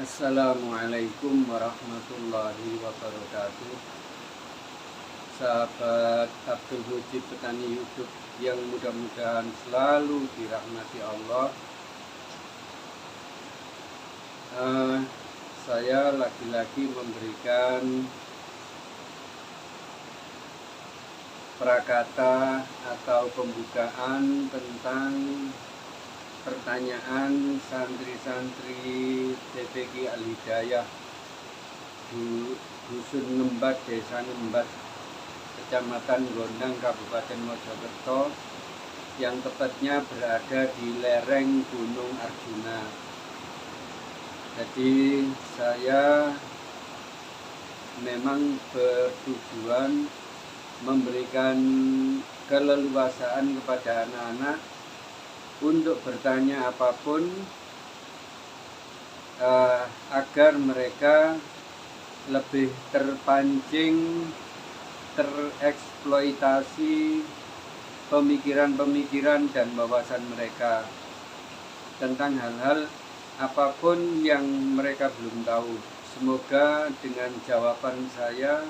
Assalamualaikum warahmatullahi wabarakatuh. Sahabat Abdul Mujib Petani YouTube yang mudah-mudahan selalu dirahmati Allah. Saya lagi-lagi memberikan prakata atau pembukaan tentang pertanyaan santri-santri TPQ Al-Hidayah Dusun Ngembat, Desa Ngembat, Kecamatan Gondang, Kabupaten Mojokerto, yang tepatnya berada di lereng Gunung Arjuna. Jadi saya memang bertujuan memberikan keleluasaan kepada anak-anak untuk bertanya apapun, agar mereka lebih terpancing, tereksploitasi pemikiran-pemikiran dan wawasan mereka tentang hal-hal apapun yang mereka belum tahu. Semoga dengan jawaban saya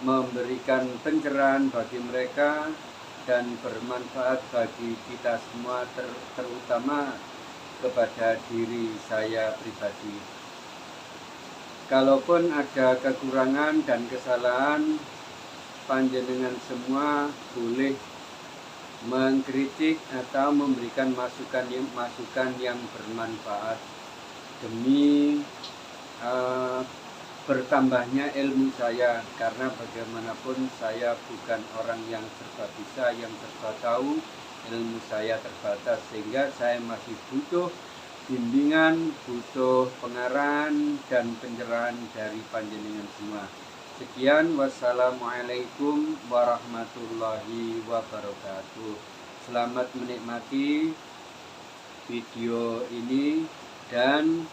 memberikan pencerahan bagi mereka dan bermanfaat bagi kita semua, terutama kepada diri saya pribadi. Kalaupun ada kekurangan dan kesalahan, panjenengan semua boleh mengkritik atau memberikan masukan yang bermanfaat demi bertambahnya ilmu saya, karena bagaimanapun saya bukan orang yang serba bisa, yang serba tahu. Ilmu saya terbatas, sehingga saya masih butuh bimbingan, butuh pengarahan dan pencerahan dari panjenengan semua. Sekian, wassalamualaikum warahmatullahi wabarakatuh. Selamat menikmati video ini dan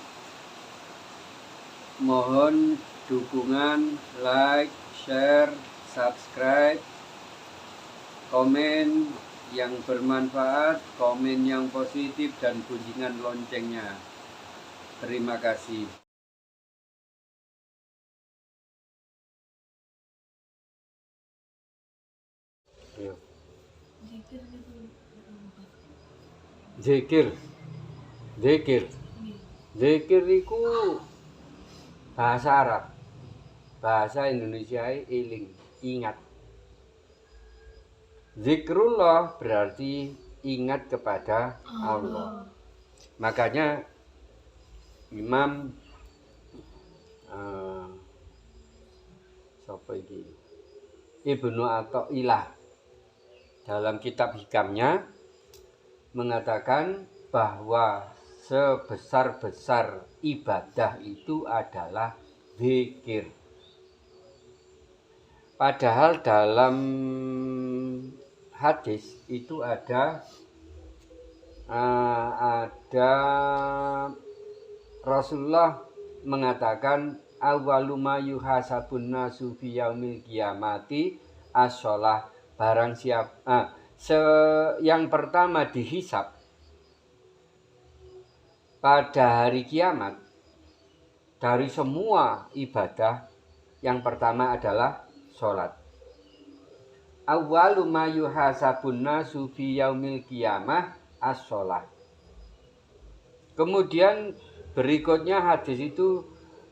mohon dukungan, like, share, subscribe, komen yang bermanfaat, komen yang positif, dan bunyikan loncengnya. Terima kasih. Zikir iku bahasa Arab, bahasa Indonesia eling, ingat. Zikrullah berarti ingat kepada Allah. Makanya Imam Ibnu Athaillah dalam kitab hikamnya mengatakan bahwa sebesar-besar ibadah itu adalah zikir. Padahal dalam hadis itu ada Rasulullah mengatakan awwalu ma yuhasabun nasu fi yaumil qiyamati as-shalah. Barang siapa yang pertama dihisab pada hari kiamat dari semua ibadah, yang pertama adalah sholat. Awwalu ma yuhasabun nasu fi yaumil qiyamah as-sholat. Kemudian berikutnya hadis itu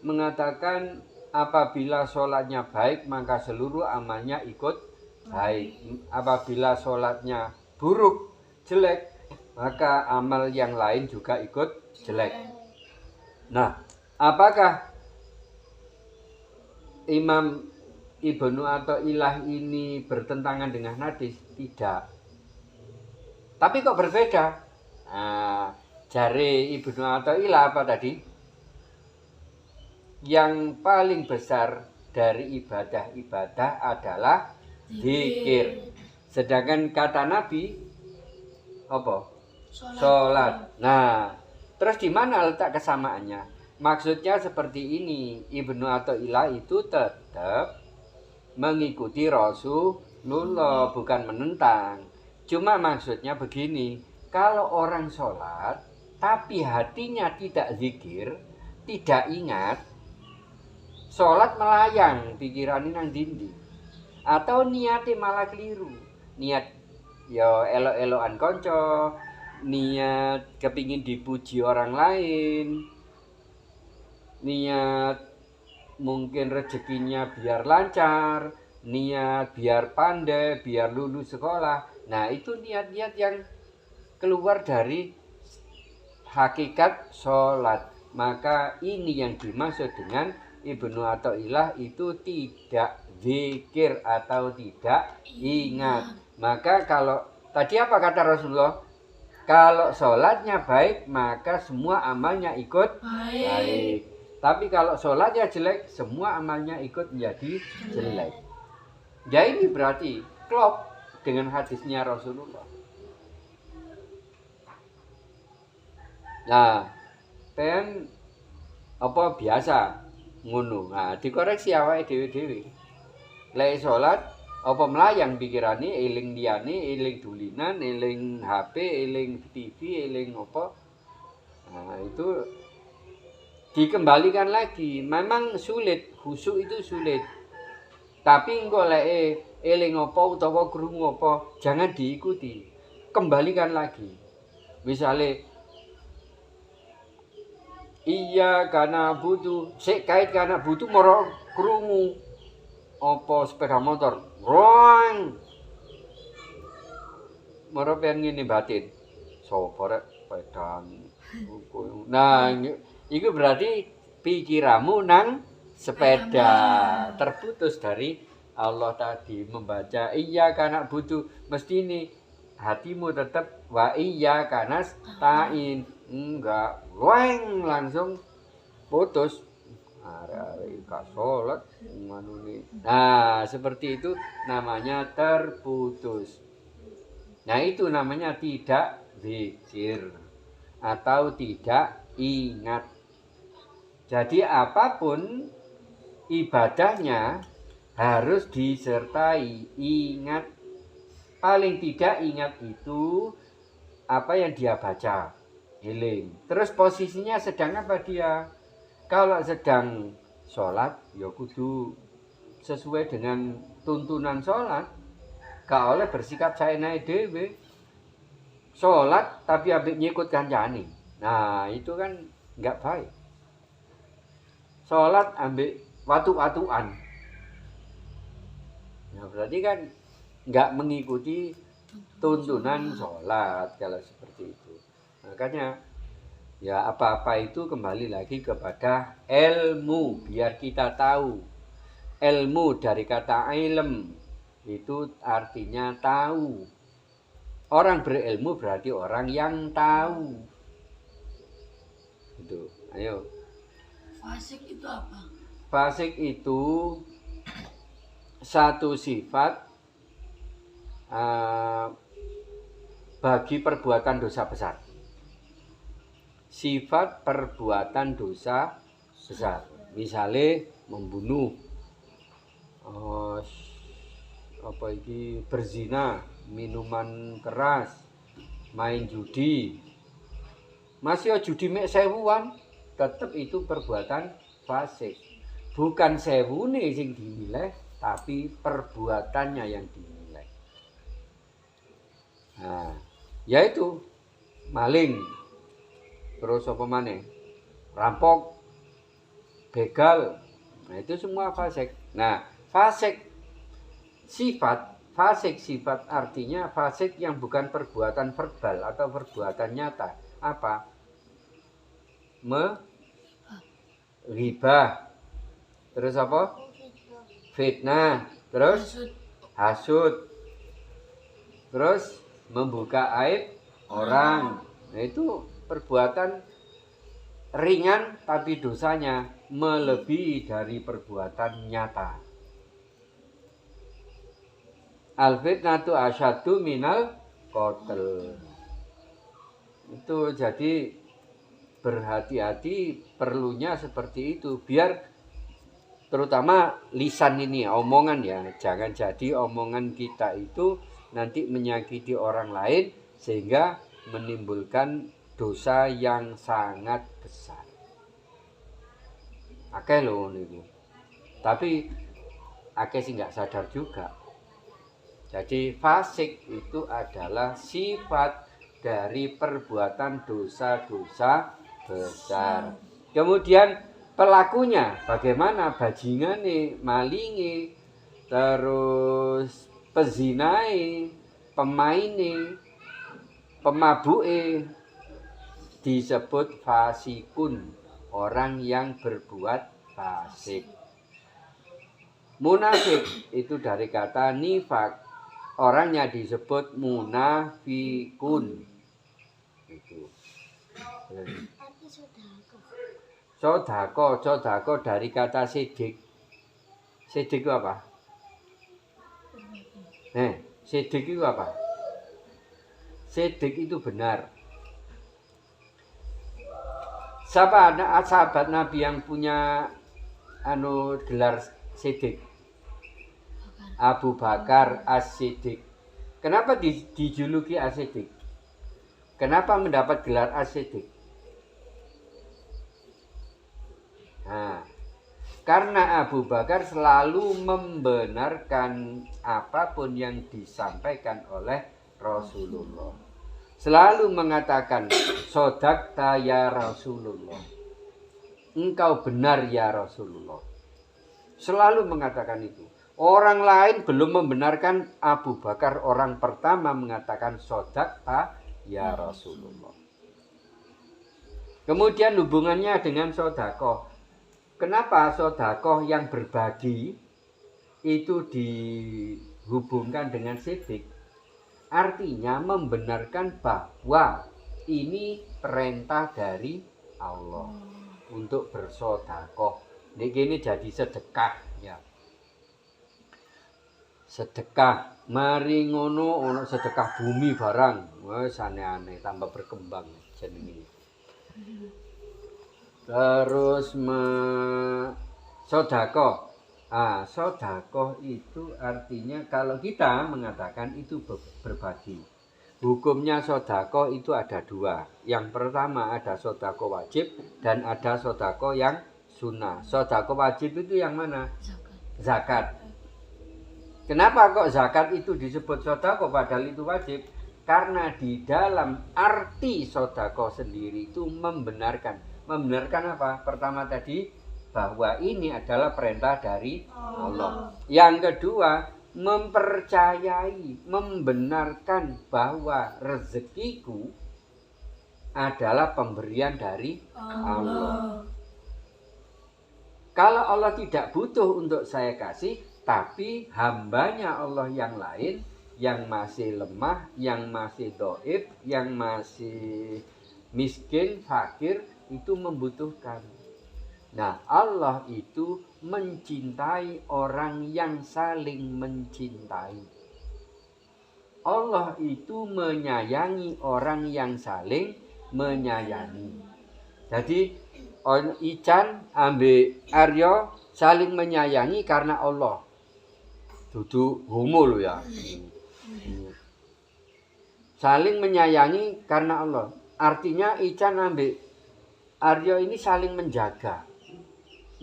mengatakan apabila sholatnya baik maka seluruh amalnya ikut baik. Apabila sholatnya buruk, jelek, maka amal yang lain juga ikut jelek. Nah, apakah Imam Ibnu Athaillah ini bertentangan dengan hadis? Tidak. Tapi kok berbeda? Jari Ibnu Athaillah apa tadi? Yang paling besar dari ibadah-ibadah adalah zikir. Sedangkan kata Nabi apa? Sholat. Nah, terus di mana letak kesamaannya? Maksudnya seperti ini, Ibnu Athaillah itu tetap mengikuti Rasulullah, bukan menentang. Cuma maksudnya begini, kalau orang sholat tapi hatinya tidak zikir, tidak ingat, sholat melayang pikiran nang dindi, atau niatnya malah keliru, niat ya elok-elokan konco, niat kepingin dipuji orang lain, niat mungkin rezekinya biar lancar, niat biar pandai, biar lulus sekolah. Nah itu niat-niat yang keluar dari hakikat sholat. Maka ini yang dimaksud dengan Ibnu Athaillah itu tidak zikir atau tidak ingat. Maka kalau tadi apa kata Rasulullah? Kalau sholatnya baik maka semua amalnya ikut baik. Tapi kalau sholatnya jelek semua amalnya ikut menjadi jelek. Ya ini berarti klop dengan hadisnya Rasulullah. Nah, pen apa biasa ngono. Nah, dikoreksi awake dhewe-dhewe. Lek salat apa melayang pikirane eling liyane, eling dulinan, eling HP, eling TV, eling apa. Nah, itu dikembalikan lagi. Memang sulit, khusyuk itu sulit. Tapi engko lek eling apa utawa krungu apa, jangan diikuti. Kembalikan lagi. Misale iya karena butuh, sik kait karena butuh moro krungu apa sepeda motor. Roang. Moro pengen ngene batin. Sopo rek pedan. Nah, itu berarti pikiranmu nang sepeda, terputus dari Allah tadi membaca iya karena butuh, mesti ini hatimu tetap wa iya karena stain. Enggak, weng langsung putus. Are-are ka salat manune. Nah, seperti itu namanya terputus. Nah, itu namanya tidak zikir atau tidak ingat. Jadi apapun ibadahnya harus disertai ingat. Paling tidak ingat itu apa yang dia baca. Eling. Terus posisinya sedang apa dia? Kalau sedang sholat, ya kudu sesuai dengan tuntunan sholat. Gak oleh bersikap saenake dhewe. Sholat tapi ambek nyikut kancane. Nah, itu kan enggak baik. Sholat ambek watu-watuan. Nah, berarti kan enggak mengikuti tuntunan sholat kalau seperti itu. Makanya ya apa-apa itu kembali lagi kepada ilmu biar kita tahu. Ilmu dari kata ilm itu artinya tahu. Orang berilmu berarti orang yang tahu. Itu. Ayo. Fasik itu apa? Fasik itu satu sifat bagi perbuatan dosa besar. Sifat perbuatan dosa besar. Misalnya membunuh, apa ini berzina, minuman keras, main judi. Masih judi mek sewuan, tetap itu perbuatan fasik. Bukan sewune sing dinilai, tapi perbuatannya yang dinilai. Nah, yaitu maling. Terus apa maneh? Rampok, begal. Nah, itu semua fasik. Nah, fasik sifat artinya fasik yang bukan perbuatan verbal atau perbuatan nyata. Apa? Ghibah. Terus apa? Fitnah. Terus hasud. Terus membuka aib orang. Nah, itu perbuatan ringan tapi dosanya melebihi dari perbuatan nyata. Al-fitnatu asyaddu minal qatl. Itu jadi berhati-hati perlunya seperti itu biar terutama lisan ini omongan ya, jangan jadi omongan kita itu nanti menyakiti orang lain sehingga menimbulkan dosa yang sangat besar. Akeh lho niku. Tapi akeh sih nggak sadar juga. Jadi fasik itu adalah sifat dari perbuatan dosa-dosa besar. Kemudian pelakunya bagaimana? Bajingane, malinge, terus pezinae, pemaine, pemabuke disebut fasikun, orang yang berbuat fasik. Munafik itu dari kata nifak, orangnya disebut munafikun. Itu. Sodako dari kata sidik. Sidik itu apa? Sidik itu apa? Sidik itu benar. Siapa sahabat Nabi yang punya gelar sidik? Abu Bakar As-Siddiq. Kenapa dijuluki As-Siddiq? Kenapa mendapat gelar As-Siddiq? Nah, karena Abu Bakar selalu membenarkan apapun yang disampaikan oleh Rasulullah. Selalu mengatakan, "Sodaqta ya Rasulullah." Engkau benar ya Rasulullah. Selalu mengatakan itu. Orang lain belum membenarkan, Abu Bakar orang pertama mengatakan sodaqta ya Rasulullah. Kemudian hubungannya dengan sodakoh. Kenapa sodakoh yang berbagi itu dihubungkan dengan sidik? Artinya membenarkan bahwa ini perintah dari Allah untuk bersodakoh. Ini jadi sedekah ya. Sedekah mari ngono ono sedekah bumi barang wis aneh-aneh tambah berkembang jenenge. Terus sedekah. Sedekah itu artinya kalau kita mengatakan itu berbagi. Hukumnya sedekah itu ada dua. Yang pertama ada sedekah wajib dan ada sedekah yang sunnah. Sedekah wajib itu yang mana? Zakat. Kenapa kok zakat itu disebut sedekah padahal itu wajib? Karena di dalam arti sedekah sendiri itu membenarkan. Membenarkan apa? Pertama tadi bahwa ini adalah perintah dari Allah. Yang kedua, mempercayai, membenarkan bahwa rezekiku adalah pemberian dari Allah. Kalau Allah tidak butuh untuk saya kasih, tapi hambanya Allah yang lain, yang masih lemah, yang masih dhaif, yang masih miskin, fakir, itu membutuhkan. Nah, Allah itu mencintai orang yang saling mencintai. Allah itu menyayangi orang yang saling menyayangi. Jadi, Ican ambil Aryo saling menyayangi karena Allah. Dudu homo lho ya. Saling menyayangi karena Allah. Artinya Ican ambil Aryo ini saling menjaga.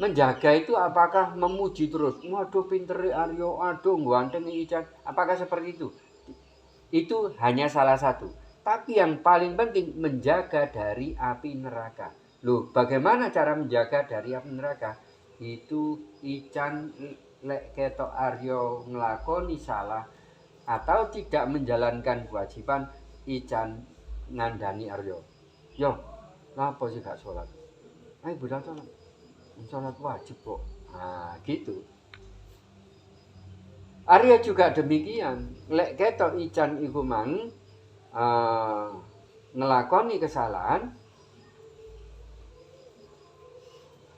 Menjaga itu apakah memuji terus? Waduh pintere Aryo, aduh ganteng Ican. Apakah seperti itu? Itu hanya salah satu. Tapi yang paling penting menjaga dari api neraka. Loh, bagaimana cara menjaga dari api neraka? Itu Ican lek ketok Aryo nglakoni salah atau tidak menjalankan kewajiban, Ican ngandani Aryo. Yo, kenapa sih gak sholat? Ayo budal sholat. Sholat wajib kok. Nah, gitu. Aryo juga demikian. Lek ketok Ican iku mang ngelakoni kesalahan,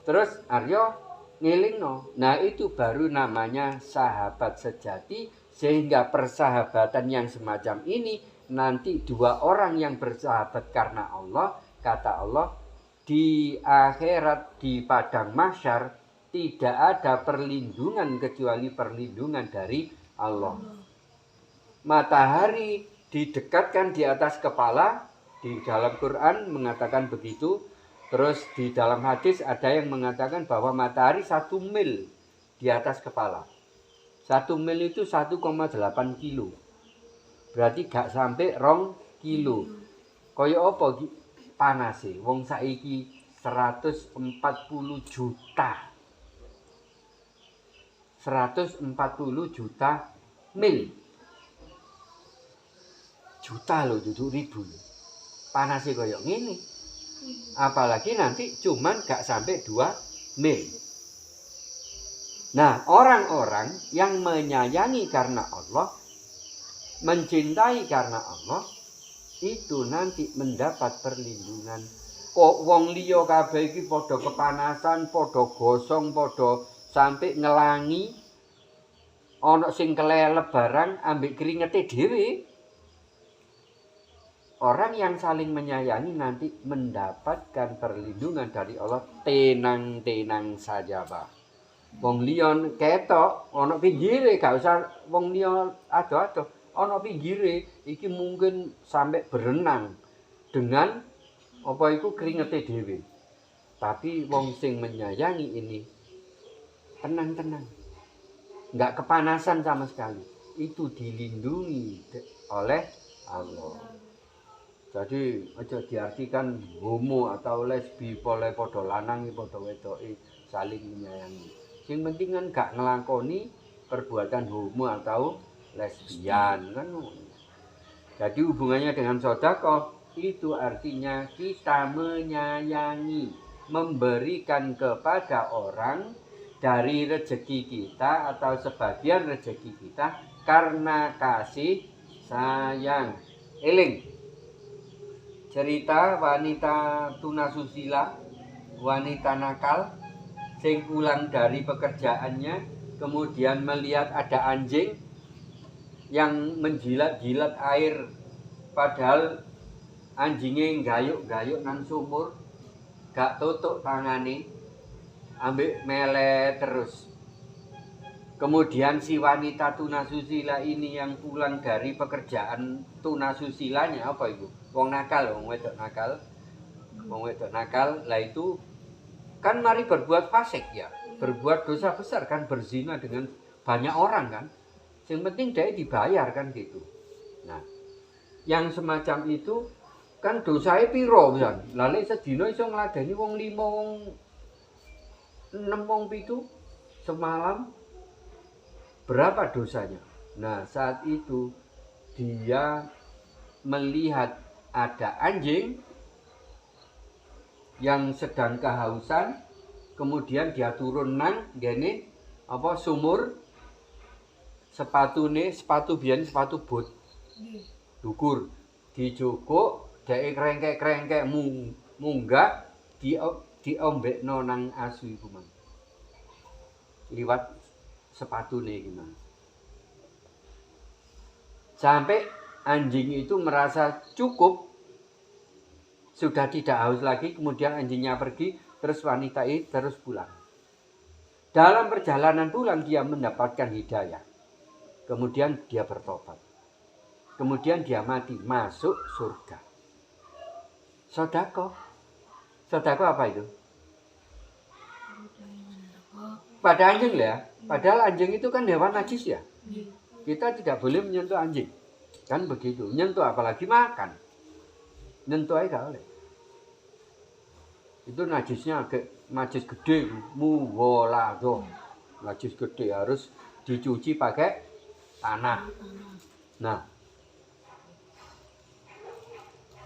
terus Aryo ngilingno. Nah, itu baru namanya sahabat sejati, sehingga persahabatan yang semacam ini nanti dua orang yang bersahabat karena Allah, kata Allah, di akhirat di padang mahsyar tidak ada perlindungan kecuali perlindungan dari Allah. Matahari didekatkan di atas kepala, di dalam Quran mengatakan begitu. Terus di dalam hadis ada yang mengatakan bahwa matahari 1 mil di atas kepala. 1 mil itu 1,8 kilo. Berarti gak sampai 2 kilo. Kaya apa panase? Wong saiki 140 juta. 140 juta mil. Juta loh, duduk ribu. Panasnya kaya ngene. Apalagi nanti cuman gak sampai 2 mil. Nah, orang-orang yang menyayangi karena Allah, mencintai karena Allah, itu nanti mendapat perlindungan. Kok wong liya kabeh iki padha kepanasan, padha gosong, padha sampai ngelangi, ana sing kelelep barang ambek keringete dhewe. Orang yang saling menyayangi nanti mendapatkan perlindungan dari Allah. Tenang-tenang saja, Pak. Wong liya ketok ana pinggire, gak usah wong liya ado-ado. Ana pinggire iki mungkin sampai berenang dengan apa iku keringete dhewe. Tapi wong sing menyayangi ini tenang-tenang. Enggak kepanasan sama sekali. Itu dilindungi oleh Allah. Jadi aja diartikan homo atau lesbi boleh padha lanang padha wedoke saling menyayangi. Sing penting kan gak ngelakoni perbuatan homo atau lesbian kan. Jadi hubungannya dengan sedekah itu artinya kita menyayangi, memberikan kepada orang dari rezeki kita atau sebagian rezeki kita karena kasih sayang. Eling cerita wanita tunasusila, wanita nakal, sing pulang dari pekerjaannya, kemudian melihat ada anjing yang menjilat-jilat air, padahal anjingnya gayuk-gayuk nang sumur, gak tutuk tangane, ambek melet terus. Kemudian si wanita tunasusila ini yang pulang dari pekerjaan tunasusilanya apa itu? Wong nakal, wong wedok nakal. Wong wedok nakal, lah itu kan mari berbuat fasik ya. Berbuat dosa besar kan, berzina dengan banyak orang kan. Yang penting dia dibayar kan gitu. Nah, yang semacam itu kan dosanya piro kan. Lalu sedina iso ngladeni wong 5, wong 6, wong 7 semalam. Berapa dosanya? Nah, saat itu dia melihat ada anjing yang sedang kehausan, kemudian dia turun nang gene apa sumur, sepatu biyen sepatu bot. Dukur dijukuk, dhek krengkek-krengkek munggah diombekno nang asu iku mang. Liwat sepatune iki mang. Sampai anjing itu merasa cukup, sudah tidak haus lagi, kemudian anjingnya pergi, terus wanita itu terus pulang. Dalam perjalanan pulang dia mendapatkan hidayah. Kemudian dia bertobat. Kemudian dia mati, masuk surga. Sedekah. Sedekah apa itu? Pada anjing ya. Padahal anjing itu kan hewan najis ya. Kita tidak boleh menyentuh anjing. Kan begitu. Nyentuh apalagi makan. Nyentuh aja gak boleh. Itu najisnya najis gede. Muwolado. Najis gede harus dicuci pakai tanah. Nah.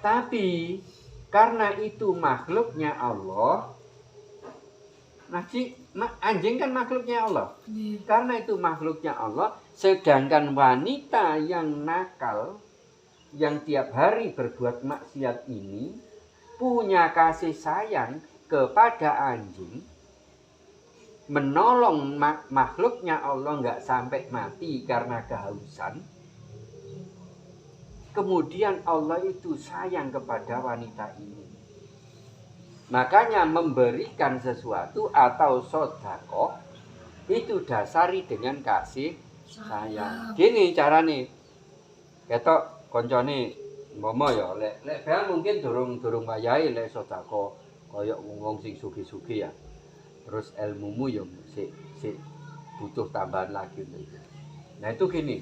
Tapi karena itu makhluknya Allah. Anjing kan makhluknya Allah. Karena itu makhluknya Allah, sedangkan wanita yang nakal, yang tiap hari berbuat maksiat ini, punya kasih sayang kepada anjing, menolong makhluknya Allah nggak sampai mati karena kehausan. Kemudian Allah itu sayang kepada wanita ini. Makanya memberikan sesuatu atau sedekah itu dasari dengan kasih sayang. Gini carane. Ketok koncone umpama ya lek mungkin durung wayahe lek sedekah kaya wong sing sugih-sugih ya. Terus ilmumu ya sik butuh tambahan lagi untuk itu. Nah itu gini,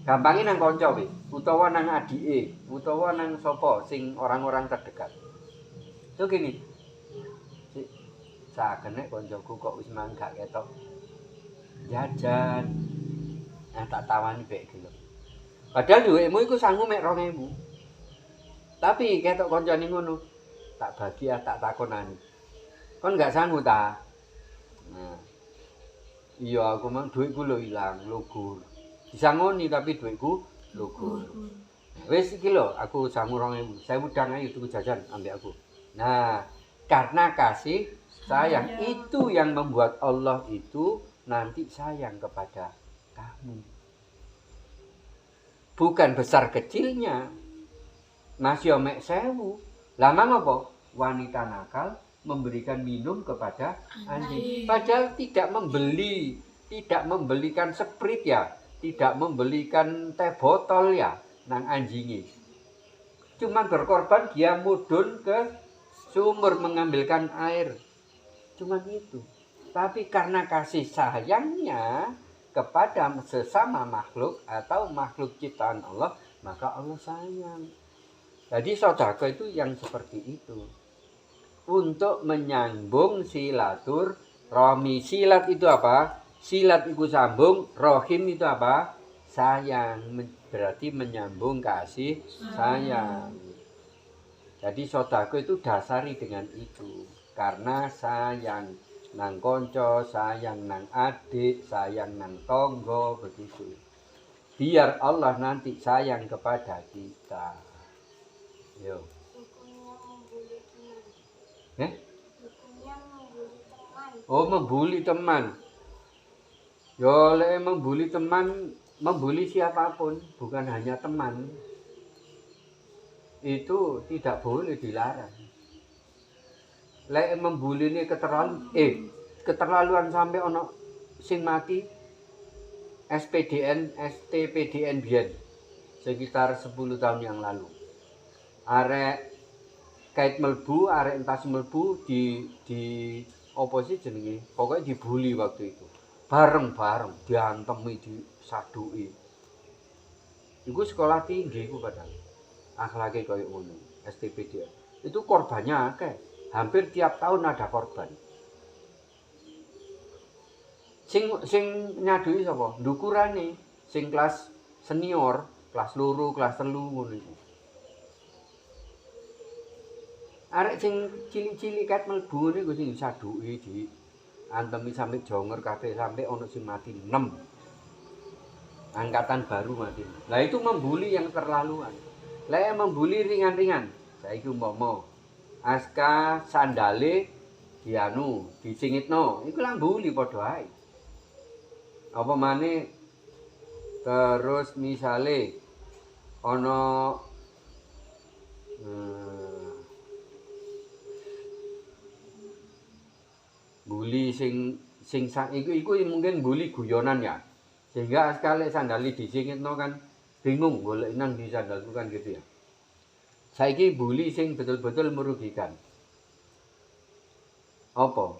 gampangin nang kanca wis, utawa nang adike, utawa nang sapa sing orang-orang terdekat. Itu gini, sik sakene kancaku kok wis mangga ketok jajan. Nah tak tawani bae gitu. Padahal duitmu iku sangu mek 2000. Tapi ketok kancane ngono, tak bagi tak takonani. Kon gak sangu ta? Nah, iya aku mang duitku lho ilang, lugur. Disangoni tapi duitku lugur. Wis iki lho aku sangu 2000. Saya udang ayo tuku jajan ambek aku. Nah, karena kasih sayang itu yang membuat Allah itu nanti sayang kepada kamu. Bukan besar kecilnya. Masih mek 1000. Lama ngopo? Wanita nakal memberikan minum kepada anjing. Padahal tidak membelikan Sprite ya, tidak membelikan teh botol ya nang anjingi. Cuma berkorban dia mudun ke sumur mengambilkan air. Cuma itu. Tapi karena kasih sayangnya kepada sesama makhluk atau makhluk ciptaan Allah, maka Allah sayang. Jadi sedekah itu yang seperti itu. Untuk menyambung silaturahmi. Silat itu apa? Silat itu sambung, rohim itu apa? Sayang. Berarti menyambung kasih sayang. Jadi sedekah itu dasari dengan itu. Karena sayang nang konco, sayang nang adik, sayang nang tonggo, begitu. Biar Allah nanti sayang kepada kita. Yo. Oh, membuli teman. Yo, lek membuli teman, membuli siapapun, bukan hanya teman. Itu tidak boleh dilarang. Lek membuli ini keterlaluan sampai ono sing mati STPDN biyen sekitar 10 tahun yang lalu. Arek kait melbu, arek entas melbu di apa sih jenenge? Pokoknya dibully waktu itu. Bareng-bareng diantemi, disaduki. Iku sekolah tinggi iku padahal. Akhlake koyo ngono, STPDN. Itu korbannya akeh. Hampir tiap tahun ada korban. Sing nyaduki sapa? Ndukurane sing kelas senior, kelas 2, kelas 3 ngono iku. Arek sing cilik-cilik kat mlebu niku sing disaduki di antemi sampe jonger kabeh sampe ana sing mati 6. Angkatan baru mati. Lah itu membuli yang terlaluan. Lah membuli ringan-ringan. Saiki umpama aska sandale disingitno, iku lah mbuli padha ae. Apa maneh terus misale ana bully sing iku mungkin bully guyonan ya. Sehingga sekali sandali disingitno kan bingung golek nang di sandalku kan gitu ya. Saiki bully sing betul-betul merugikan. Apa?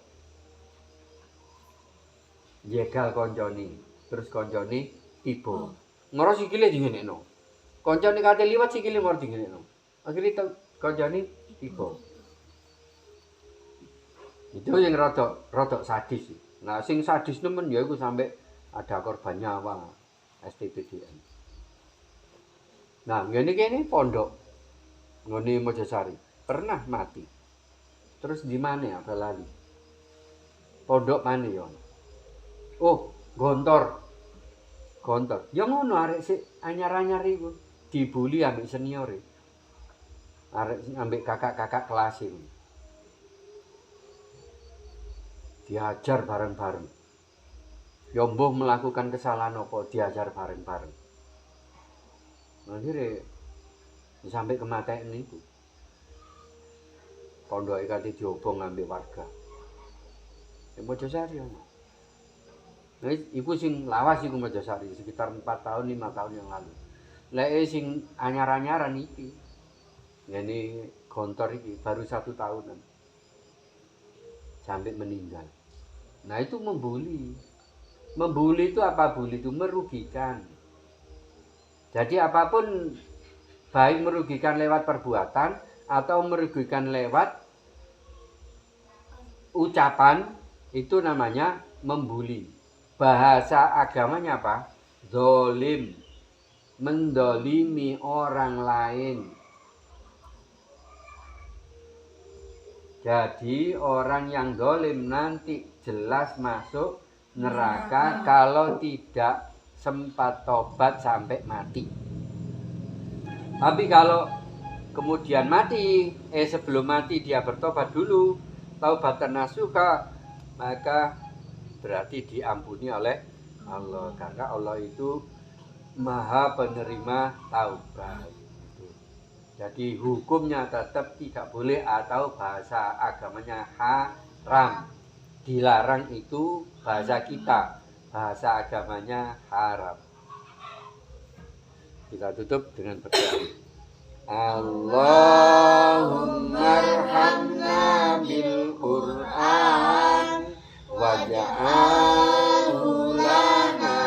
Jegal koncone, terus koncone tiba. Ngoro sikile dingenekno. Koncone kate liwat sikile ngoro dingenekno. Akhire koncone tiba. Itu yang rodok sadis. Nah, sing sadis nemen ya iku sampai ada korban nyawa STPDN. Nah, ngene kene pondok ngene Mojosari pernah mati. Terus di mana ya lali? Pondok mana ya? Oh, Gontor. Ya ngono arek sik anyar-anyar iku dibuli ambek senior e. Arek ambek kakak-kakak kelas iku. Diajar bareng-bareng. Ya mbuh melakukan kesalahan apa diajar bareng-bareng. Akhirnya sampai kematian itu. Pondok kate diobong ambek warga. Ya Mojosari ana. Nah, iku sing lawas iku Mojosari sekitar 4 tahun 5 tahun yang lalu. Lek sing anyar-anyaran iki. Yani Gontor iki baru 1 tahunan. sampai meninggal. Nah itu membuli. Membuli itu apa? Bully itu merugikan. Jadi apapun, baik merugikan lewat perbuatan atau merugikan lewat ucapan, itu namanya membuli. Bahasa agamanya apa? Zolim, mendolimi orang lain. Jadi orang yang dolim nanti jelas masuk neraka kalau tidak sempat tobat sampai mati. Tapi kalau kemudian mati, sebelum mati dia bertobat dulu, taubatan nasuha, maka berarti diampuni oleh Allah. Karena Allah itu maha penerima taubat. Jadi hukumnya tetap tidak boleh atau bahasa agamanya haram. Dilarang itu bahasa kita, bahasa agamanya haram. Kita tutup dengan berdoa. Allahumma arhamna bil Qur'an waj'alhu lana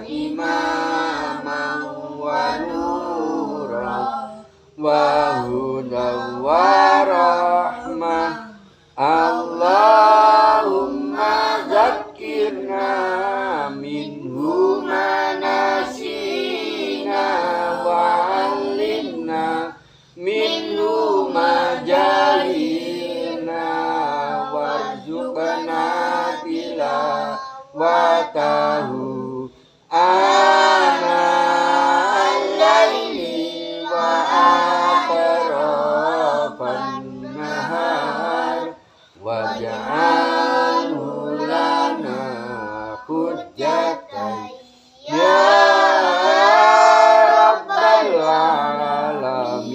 imaman wa nuran wa hudan wa rahmah. Allahumma zakkirna minhu ma nasina wa 'allimna minhu ma jahilna warzuqna tilawatahu ana al-laili wa atrafan nahar waj'alhu lana hujjatan ya rabbal alamin.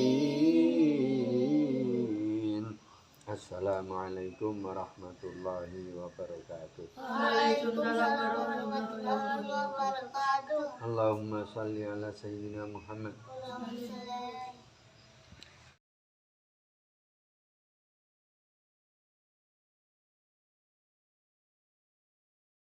Assalamualaikum warahmatullahi wabarakatuh. Waalaikumsalam warahmatullahi wabarakatuh. Allahumma salli ala sayyidina Muhammad. Allahumma shalli ala